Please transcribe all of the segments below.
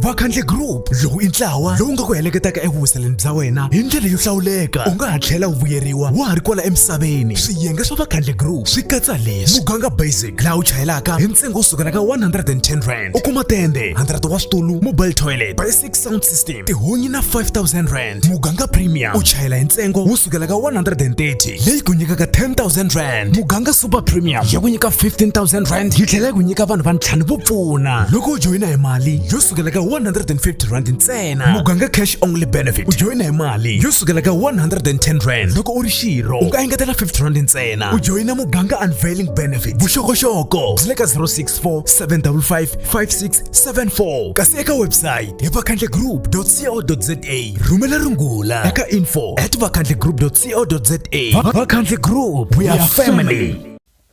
Vakhandle Group lowu i ntlawa lowu nga ku heleketaka evuwiseleni bya wena hi ndlela yo hlawuleka. U nga ha tlhela u vuyeriwa wa ha ri kwala emisaveni. Swiyenge swa Vakhandle Group swi katsa leswi: muganga basic laha u chayelaka hi ntsengo wo sukela ka 110 rand. U kuma tende 100 wa switulu, mobile toilet, basic sound system, tihunyi na 5000 rand. Muganga premium u chayela hi ntsengo wo sukela ka 130 leyi ku nyikaka 10,000 rand. Muganga super premium ya ku nyika 15,000 rand yi tlhela ku nyika vanhu va ntlhanu vo pfuna loko u joyina hi mali yo sukela ka 150 rand ntsena. Muganga cash only benefit u joyina hi mali yo sukela ka 110 rand loko u ri xirho u nga engetela 50 rand ntsena. U joyina muganga unveiling benefit vuxokoxoko byi le ka 064 755 5674 kasi eka website hi vakhandlegroup.co.za. Rhumela rungula eka info@vakhandlegroup.co.za. Vakhandle Group, we are family.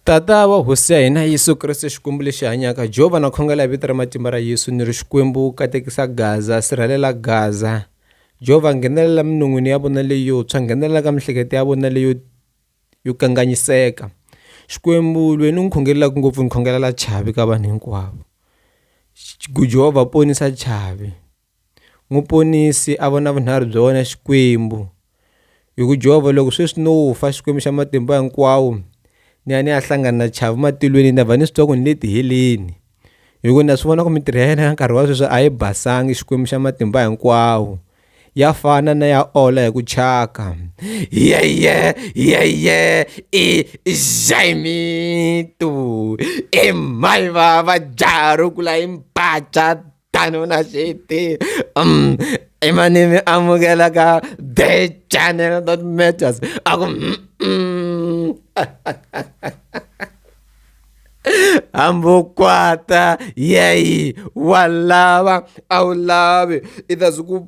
Tata wa hosi ya hina Yesu Kriste xikwembu lexi hanyaka. Jehovha na khongela hi vito ra matimba ra Yesu ni ri xikwembu katekisa Gaza, sirhelela Gaza. Jehovha nghenelela minon'wini ya vona leyo tshwa, nghenelela ka mihleketo ya vona leyo yo kanganyiseka. Xikwembu lweyi ni n'wi khongelelaka ngopfu ni khongelela chavi ka vanhu hinkwavo. Jehovha ponisa chavi, n'wi ponisi a vona vunharhu bya wena Xikwembu. Hi ku Jehovha loko sweswi no fa Xikwembu xa matimba hinkwawo ni ya hlangana na chavi matilweni na va ni swi twa ku ni le tiheleni. Hi ku na swi vona ku mintirho ya yena ya nkarhi wa sweswi a yi basangi Xikwembu xa matimba hinkwawo. Ya fana na ya ola hi ku chaka. I jaimitu i mai va jaru kula impacha tano na shiti. Emanimi amugela ka the channel that matters. Ambukwata yeyi walava awulavi itazuku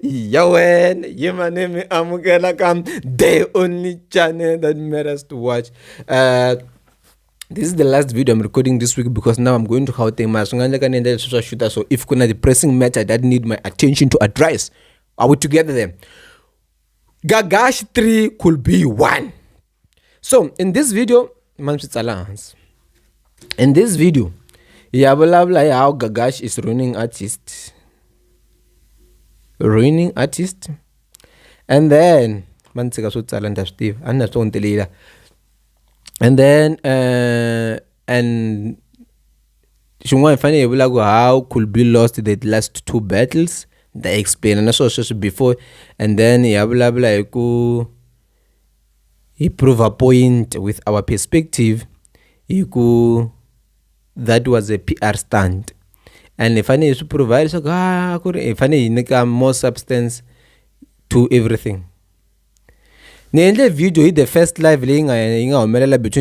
yawen yemanimi amugela ka the only channel that matters to watch. This is the last video I'm recording this week because now I'm going to Gauteng. So if kuna the pressing matter that need my attention to address, are we together there? Gagash 3 could be 1. So in this video, in this video, Yabalabla how Gagash is ruining artist. And then and then and Shungwa finally how could be lost the last 2 battles. They explain and also before, and then he prove a point with our perspective. That was a PR stunt, and if I need to provide if I need more substance to everything. The video the first live between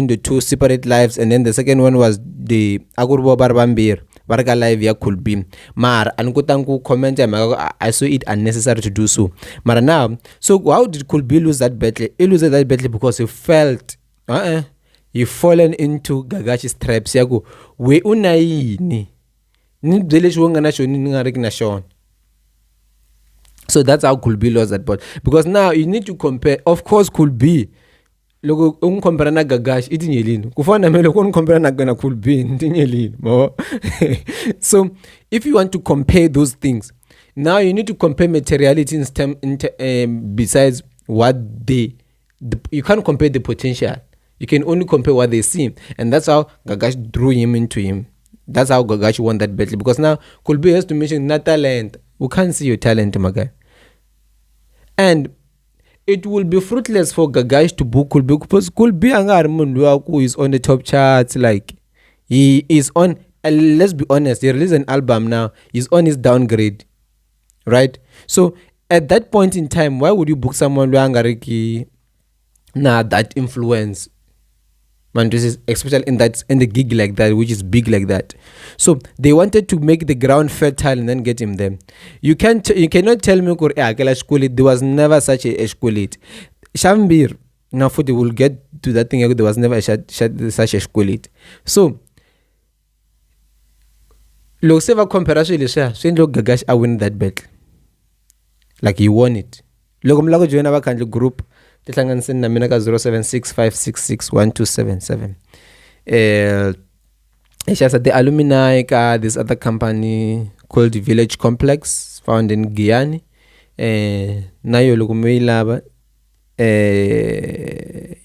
the 2 separate lives, and then the second one was the Agurbo Barbambir Barga live ya could be Mar and Kutanku comment. I saw it unnecessary to do so. Mara now, so how did Kulbi lose that battle? He lose that battle because he felt he fallen into Gagash's traps. Yago we unaini ni dele shwanga na shoni ngari na shon. So that's how Kulbi lost that battle. Because now you need to compare. Of course, Kulbi. Logo compare na Gagash itinyelini. Kufana mele compare na Kulbi itinyelini. So if you want to compare those things, now you need to compare materiality besides what you can't compare the potential. You can only compare what they see, and that's how Gagash drew him into him. That's how Gagash won that battle. Because now Kulbi has to mention not talent. We can't see your talent, my guy. And it will be fruitless for Gagash to book Kulbi because Kulbi who is on the top charts. Like he is on. Let's be honest. He released an album now. He's on his downgrade, right? So at that point in time, why would you book someone who that influence? Man, this is especially in the gig like that, which is big like that. So they wanted to make the ground fertile and then get him there. You cannot tell me there was never such a Eshkulit. Shambir, now for they will get to that thing. There was never such a Eshkulit. So look, say comparison Gagash I win that battle. Like he won it. Logo mlago join our country group. Tihlanganise na mina ka 0765661277. The alumni ka this other company called Village Complex, found in Giyani. Nayo lugumilaba.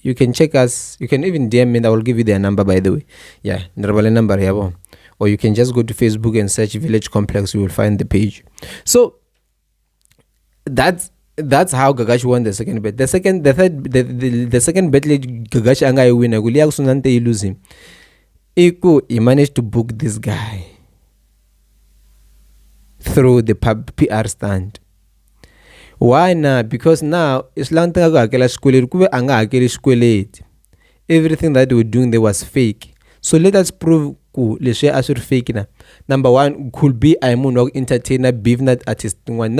You can check us. You can even DM me. I will give you their number, by the way. Yeah, the number here. Or you can just go to Facebook and search Village Complex. You will find the page. So that's how Gagashi won the second bet. The second bet Gagashi anga winner. Gulia kusunante you lose him. He managed to book this guy through the PR stand. Why now? Because now everything that they were doing there was fake. So let us prove fake na. Number one, could be no entertainer, beef not artist. One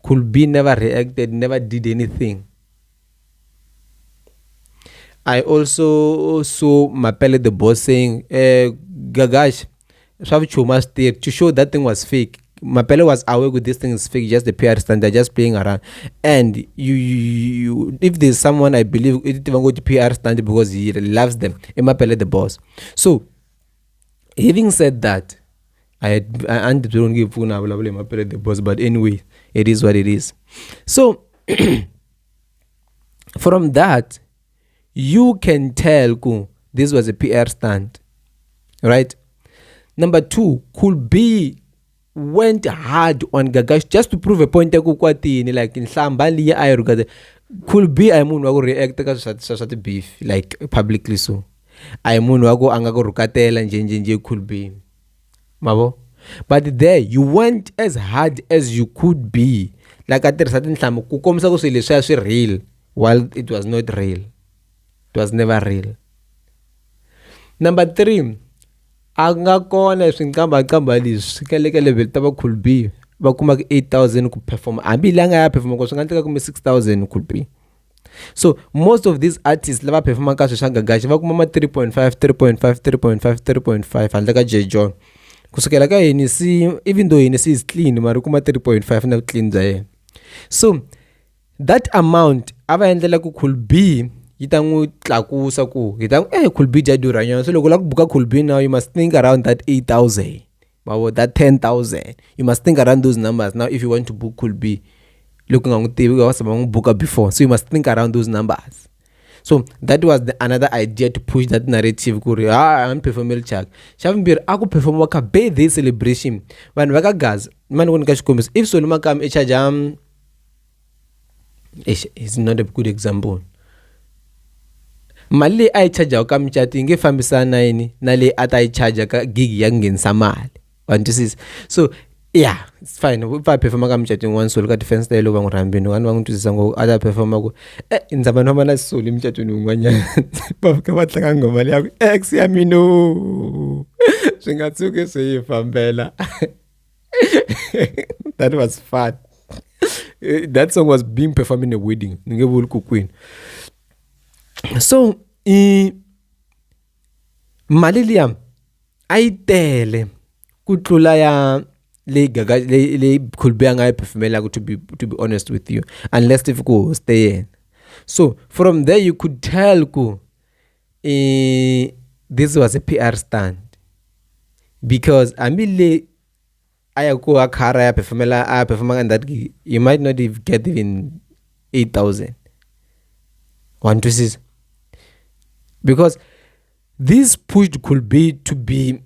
could be never reacted, never did anything. I also saw Mapele the boss saying, Gagash, to show that thing was fake. Mapele was aware with this thing is fake, just the PR stand, they're just playing around. And you if there's someone I believe it even go to PR stand because he loves them, Mapele the boss. So having said that, I don't give Mapele the boss, but anyway, it is what it is. So from that, you can tell this was a PR stunt, right? Number two, could be went hard on Gagashi just to prove a point. Like in Sambali, I could be I react to beef like publicly. So I angago rukatela and could be mabo. But there you went as hard as you could be. Like at a certain time, real while it was not real. It was never real. Number three, anga kona swingamba level taba could be bakuma 8,000 ku perform abilanga ya perform ko swinganteka kuma 6,000 could be. So most of these artists lava perform ka shanga gashi bakuma 3.5 andaka J John kusukela ka NC, even though NC is clean mara kuma 3.5 na clean zaye. So that amount ava endlela ku could be yitangu tlakusa ku yitangu could be jaduranya. So loko la buka could be now, you must think around that 8,000 that 10,000. You must think around those numbers now if you want to book could be looking on TV was book before. So you must think around those numbers. So that was another idea to push that narrative. I'm performing check. Shavambir aku perform waka be this celebration when waka gas man won cash comes if Solomon come jam is not a good example. Mali I charge ukam chatting ngefambisana yini nale ata I charge ka gig yangenisa mali. And this is so yeah, it's fine. If I perform kam chatting one soul ka defense style over ngurambini one wangu tuzango other performer go inzaba noma na soul imchatuni ngwanya bafika batlanga ngoma yakho ex yami no singatsuke seyifambela. That was fun. That song was being performed in a wedding. Queen. So, Maliliam, I tell kutlula ya le could be anga perform to be honest with you, unless if go stay in. So from there you could tell this was a PR stunt because Amile I go a car I perform and that you might not even get even 8,000. One to see. Because this push could be to be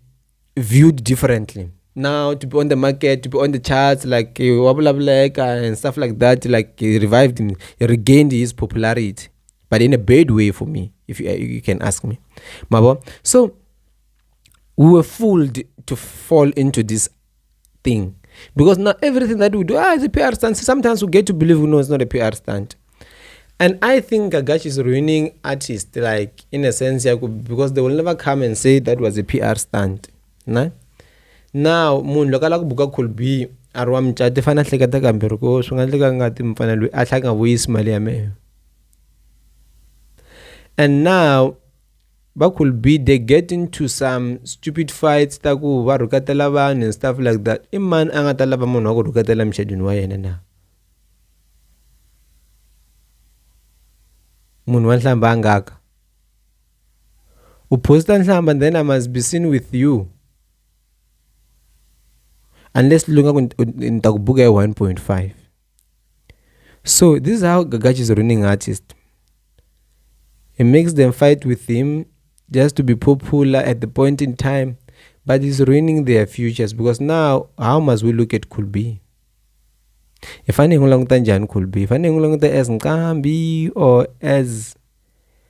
viewed differently. Now to be on the market, to be on the charts, like and stuff like that, like he revived him, he regained his popularity, but in a bad way for me, if you can ask me. So we were fooled to fall into this thing because not everything that we do is a PR stunt. Sometimes we get to believe it's not a PR stunt. And I think Gagashi is ruining artists, like in a sense, because they will never come and say that was a PR stunt. Nah? Now, mun lokala buka could be arwam chat fana hlekata kambirko sungaleka ngati mfana lui atlanga voice mali yame. And now but could be they get into some stupid fights taku warukatela ban and stuff like that. Iman angatala ba mun warukatela mshedun wa yena na. Mun wanhlamba ngaka. Uposta nhlamba, then I must be seen with you unless lunga nitakubuka 1.5. So this is how Gagashi is ruining artists. He makes them fight with him just to be popular at the point in time, but he's ruining their futures, because now how must we look at Cool B? If I name Cool B, if I name as Nkambi, or as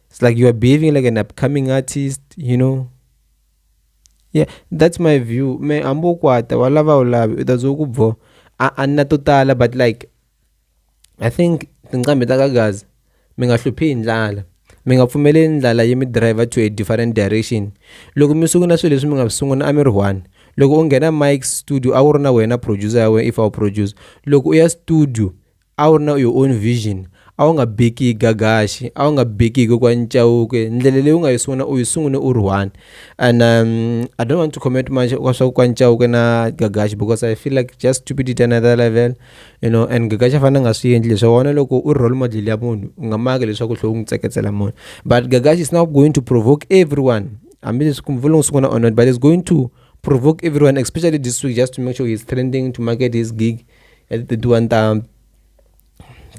it's like you are behaving like an upcoming artist, you know. Yeah, that's my view. Me ambo kwata walava ulabi utazokuvo anatotala, but like I think Nkambi takagazi mingahluphi indlala, mingapfumeli indlala yimi driver to a different direction. Loko misunguna swilo leswi mingasunguna a mi ri one, loko u nghena mic studio a wu ri na wena producer ya wena, if I produce, loko u ya studio a wu ri na your own vision, a wu nga beki Gagashi, a wu nga beki kwa Nchauke, ndlela leyi u nga yisunguna u yisungune u ri one. And I don't want to comment much kwa Nchauke na Gagashi, because I feel like just stupidity another level, you know. And Gagashi fana nga swi endli leswi, wona loko u role model ya munhu u nga maki leswaku tlhela u n'wi tseketsela munhu. But Gagashi is now going to provoke everyone, hambileswi kumvula n'wi sunguna or not, but it's going to provoke everyone, especially this week, just to make sure he's trending to market his gig at the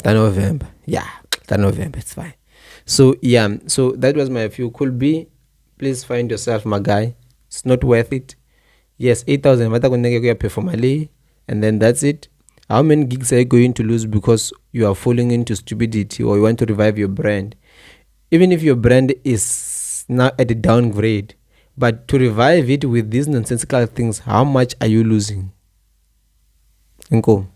November. Yeah, November, it's fine. So yeah, so that was my view. Cool B, please find yourself, my guy. It's not worth it. Yes, 8,000 and then that's it. How many gigs are you going to lose because you are falling into stupidity, or you want to revive your brand? Even if your brand is now at a downgrade, but to revive it with these nonsensical things, how much are you losing? Inko.